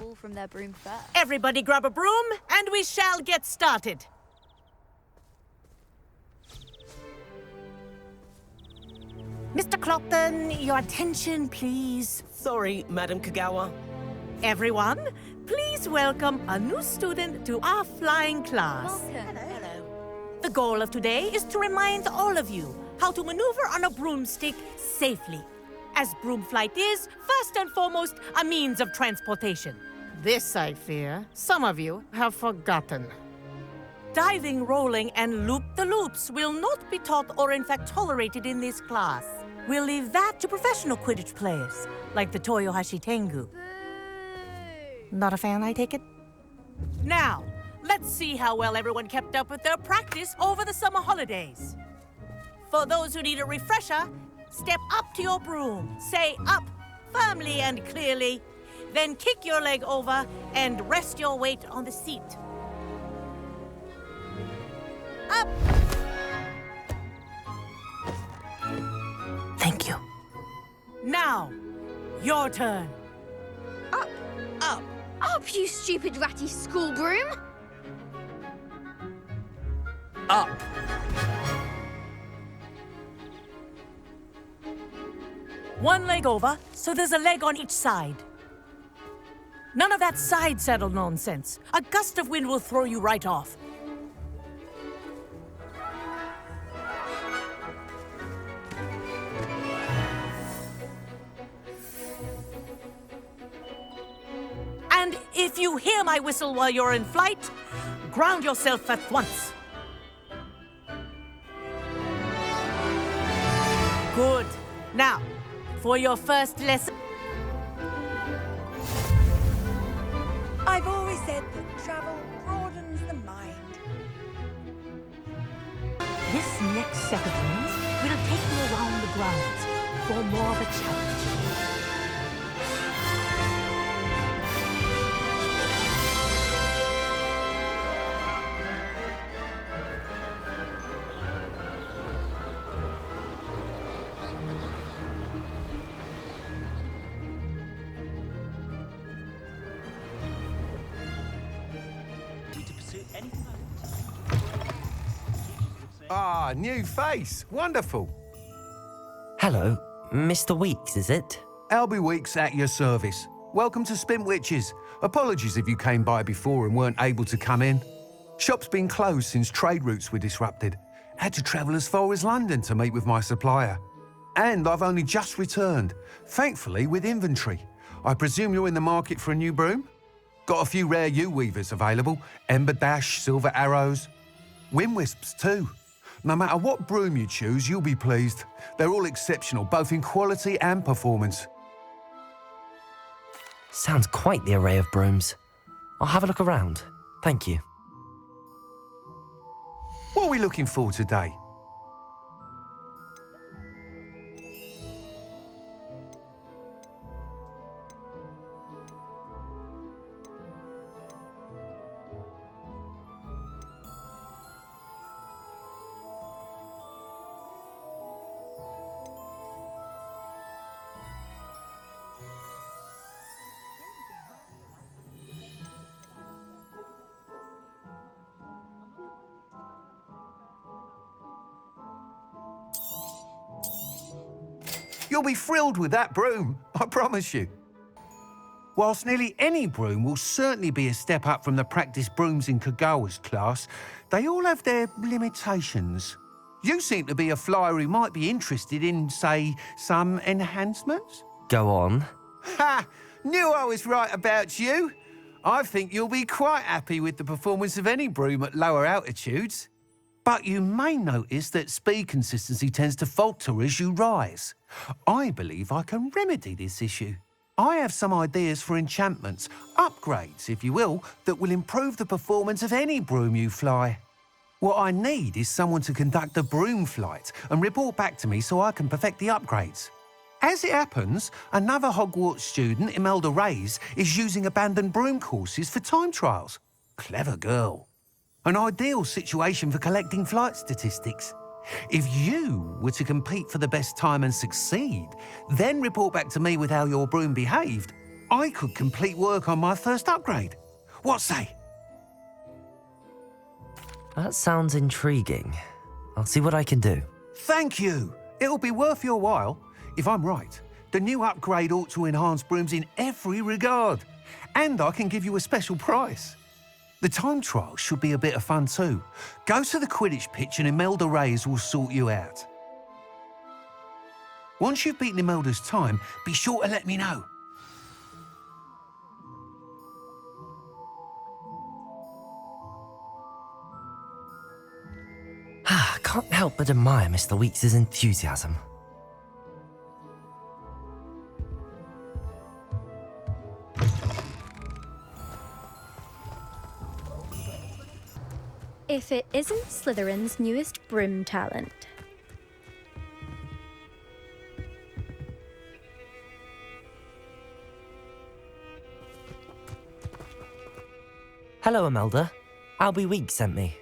fall from their broom first. Everybody grab a broom, and we shall get started. Mr. Clopton, your attention, please. Sorry, Madam Kagawa. Everyone, please welcome a new student to our flying class. Welcome. Hello. The goal of today is to remind all of you how to maneuver on a broomstick safely, as broom flight is, first and foremost, a means of transportation. This, I fear, some of you have forgotten. Diving, rolling, and loop-the-loops will not be taught or in fact tolerated in this class. We'll leave that to professional Quidditch players, like the Toyohashi Tengu. Boo! Not a fan, I take it? Now, let's see how well everyone kept up with their practice over the summer holidays. For those who need a refresher, step up to your broom, say up firmly and clearly, then kick your leg over and rest your weight on the seat. Up! Thank you. Now, your turn. Up! Up! Up, you stupid ratty school broom! Up. One leg over, so there's a leg on each side. None of that side saddle nonsense. A gust of wind will throw you right off. And if you hear my whistle while you're in flight, ground yourself at once. Good. Now, for your first lesson. I've always said that travel broadens the mind. This next set of rooms will take you around the grounds for more of a challenge. Ah, new face. Wonderful. Hello, Mr. Weeks, is it? Albie Weeks at your service. Welcome to Spin Witches. Apologies if you came by before and weren't able to come in. Shop's been closed since trade routes were disrupted. Had to travel as far as London to meet with my supplier. And I've only just returned, thankfully with inventory. I presume you're in the market for a new broom? Got a few rare U-weavers available. Ember Dash, Silver Arrows. Wind Wisps too. No matter what broom you choose, you'll be pleased. They're all exceptional, both in quality and performance. Sounds quite the array of brooms. I'll have a look around. Thank you. What are we looking for today? You'll be thrilled with that broom, I promise you. Whilst nearly any broom will certainly be a step up from the practice brooms in Kagawa's class, they all have their limitations. You seem to be a flyer who might be interested in, say, some enhancements? Go on. Ha! Knew I was right about you. I think you'll be quite happy with the performance of any broom at lower altitudes. But you may notice that speed consistency tends to falter as you rise. I believe I can remedy this issue. I have some ideas for enchantments, upgrades, if you will, that will improve the performance of any broom you fly. What I need is someone to conduct a broom flight and report back to me so I can perfect the upgrades. As it happens, another Hogwarts student, Imelda Reyes, is using abandoned broom courses for time trials. Clever girl. An ideal situation for collecting flight statistics. If you were to compete for the best time and succeed, then report back to me with how your broom behaved, I could complete work on my first upgrade. What say? That sounds intriguing. I'll see what I can do. Thank you. It'll be worth your while. If I'm right, the new upgrade ought to enhance Brooms in every regard. And I can give you a special price. The time trial should be a bit of fun too. Go to the Quidditch pitch and Imelda Reyes will sort you out. Once you've beaten Imelda's time, be sure to let me know. I can't help but admire Mr. Weeks' enthusiasm. If it isn't Slytherin's newest broom talent. Hello, Imelda. Albie Weeks sent me.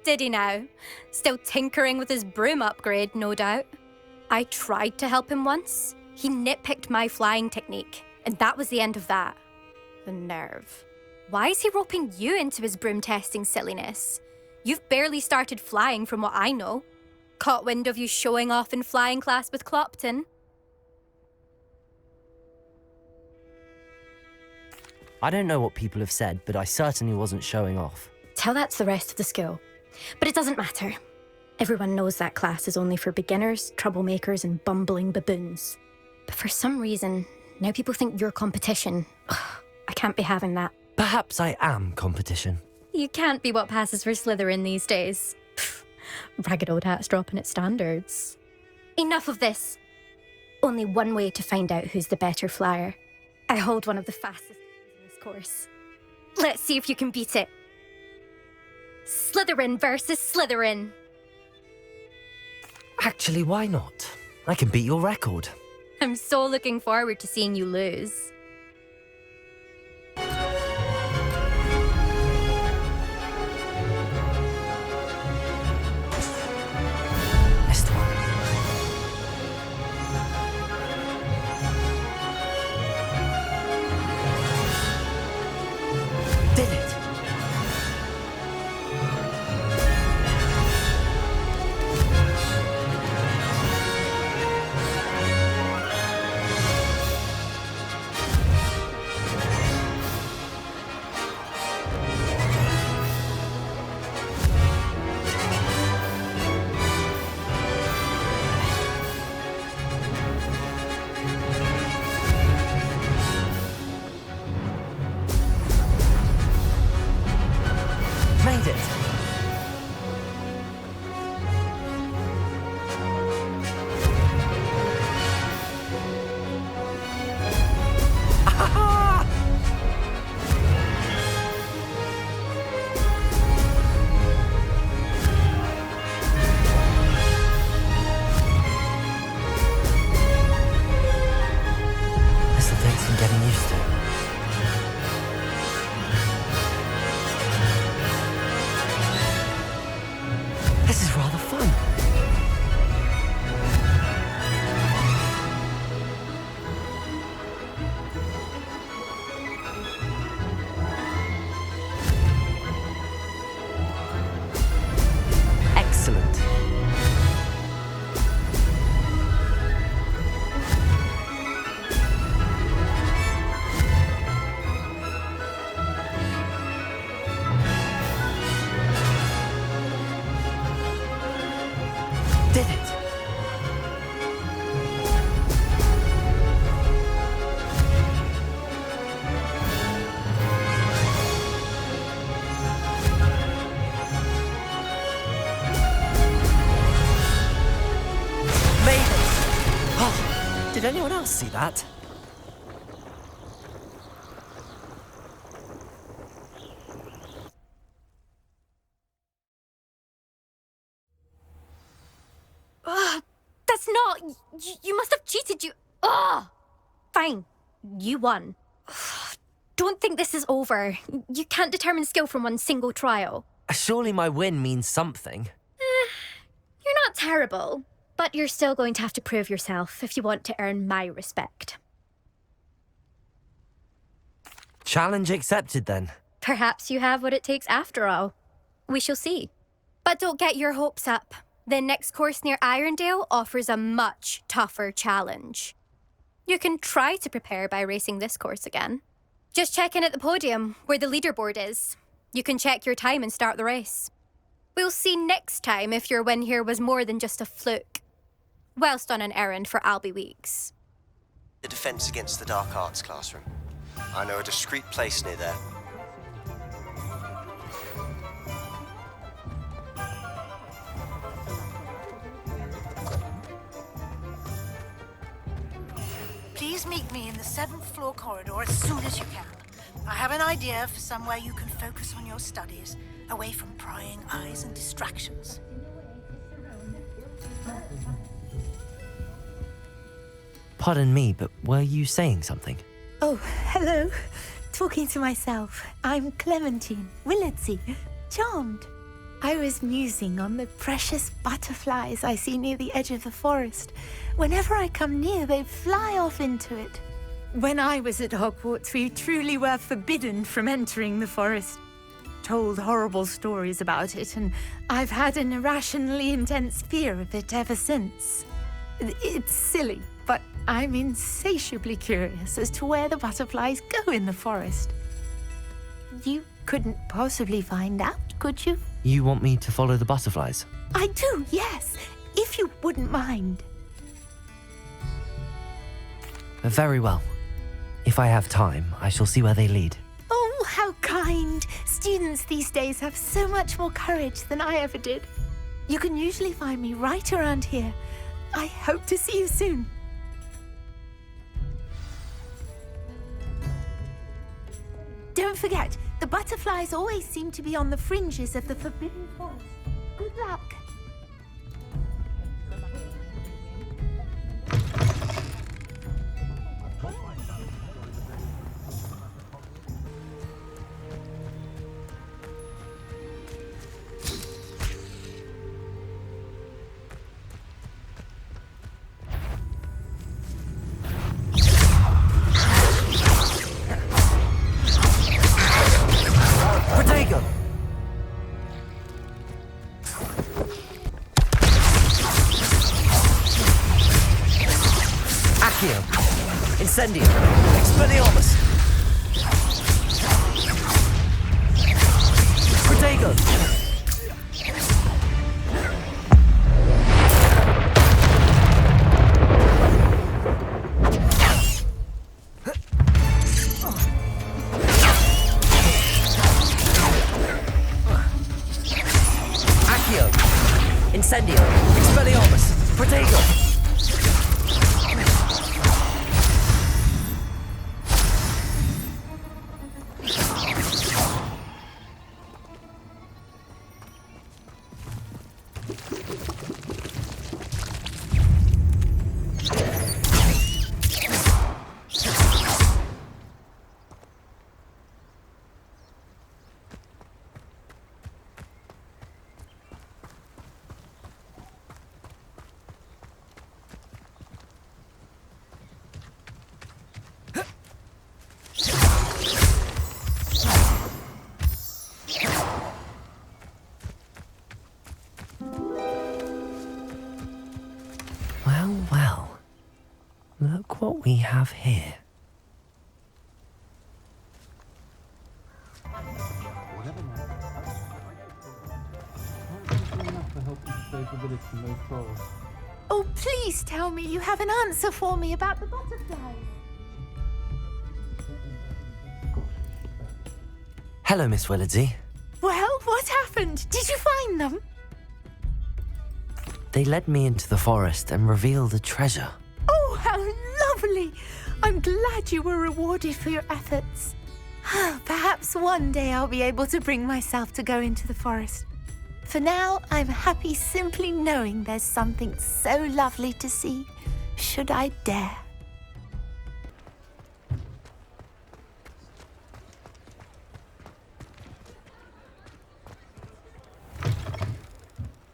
Did he now? Still tinkering with his broom upgrade, no doubt. I tried to help him once. He nitpicked my flying technique, and that was the end of that. The nerve. Why is he roping you into his broom testing silliness? You've barely started flying from what I know. Caught wind of you showing off in flying class with Clopton. I don't know what people have said, but I certainly wasn't showing off. Tell that to the rest of the school. But it doesn't matter. Everyone knows that class is only for beginners, troublemakers, and bumbling baboons. But for some reason, now people think you're competition. Ugh, I can't be having that. Perhaps I am competition. You can't be what passes for Slytherin these days. Pfft, ragged old hat's dropping its standards. Enough of this. Only one way to find out who's the better flyer. I hold one of the fastest in this course. Let's see if you can beat it. Slytherin versus Slytherin. Actually, why not? I can beat your record. I'm so looking forward to seeing you lose. Missed one. Did it! Made it! This'll take some getting used to. This is rather fun. Excellent. Did it! Made it! Oh, did anyone else see that? That's not... You must have cheated, you... Ugh! Fine. You won. Don't think this is over. You can't determine skill from one single trial. Surely my win means something. You're not terrible, but you're still going to have to prove yourself if you want to earn my respect. Challenge accepted then. Perhaps you have what it takes after all. We shall see. But don't get your hopes up. The next course near Irondale offers a much tougher challenge. You can try to prepare by racing this course again. Just check in at the podium, where the leaderboard is. You can check your time and start the race. We'll see next time if your win here was more than just a fluke. Whilst on an errand for Albie Weeks. The defense against the dark arts classroom. I know a discreet place near there. Please meet me in the 7th floor corridor as soon as you can. I have an idea for somewhere you can focus on your studies, away from prying eyes and distractions. Pardon me, but were you saying something? Oh, hello. Talking to myself. I'm Clementine Willardsey. Charmed. I was musing on the precious butterflies I see near the edge of the forest. Whenever I come near, they fly off into it. When I was at Hogwarts, we truly were forbidden from entering the forest. Told horrible stories about it, and I've had an irrationally intense fear of it ever since. It's silly, but I'm insatiably curious as to where the butterflies go in the forest. You couldn't possibly find out, could you? You want me to follow the butterflies? I do, yes, if you wouldn't mind. Very well. If I have time, I shall see where they lead. Oh, how kind. Students these days have so much more courage than I ever did. You can usually find me right around here. I hope to see you soon. Don't forget, the butterflies always seem to be on the fringes of the Forbidden Forest. Good luck. Incendio! Expelliarmus! Protego! Accio! Incendio! Expelliarmus! Protego! Well, look what we have here. Oh, please tell me you have an answer for me about the butterflies. Hello, Miss Willardsey. Well, what happened? Did you find them? They led me into the forest and revealed a treasure. Oh, how lovely! I'm glad you were rewarded for your efforts. Perhaps one day I'll be able to bring myself to go into the forest. For now, I'm happy simply knowing there's something so lovely to see, should I dare.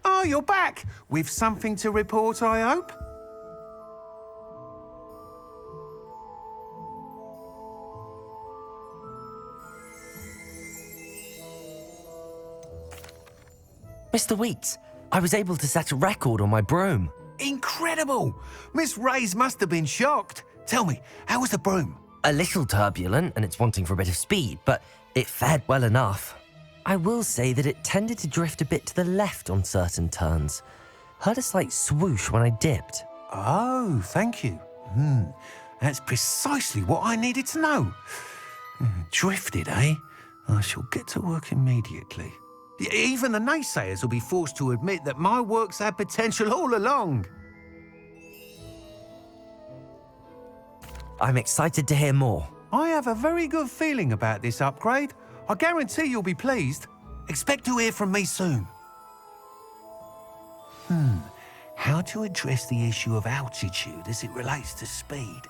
Oh, you're back! With something to report, I hope? Mr. Weeks, I was able to set a record on my broom. Incredible! Miss Ray's must have been shocked. Tell me, how was the broom? A little turbulent and it's wanting for a bit of speed, but it fared well enough. I will say that it tended to drift a bit to the left on certain turns. Heard a slight swoosh when I dipped. Oh, thank you. That's precisely what I needed to know. Drifted, eh? I shall get to work immediately. Even the naysayers will be forced to admit that my work's had potential all along. I'm excited to hear more. I have a very good feeling about this upgrade. I guarantee you'll be pleased. Expect to hear from me soon. How to address the issue of altitude as it relates to speed?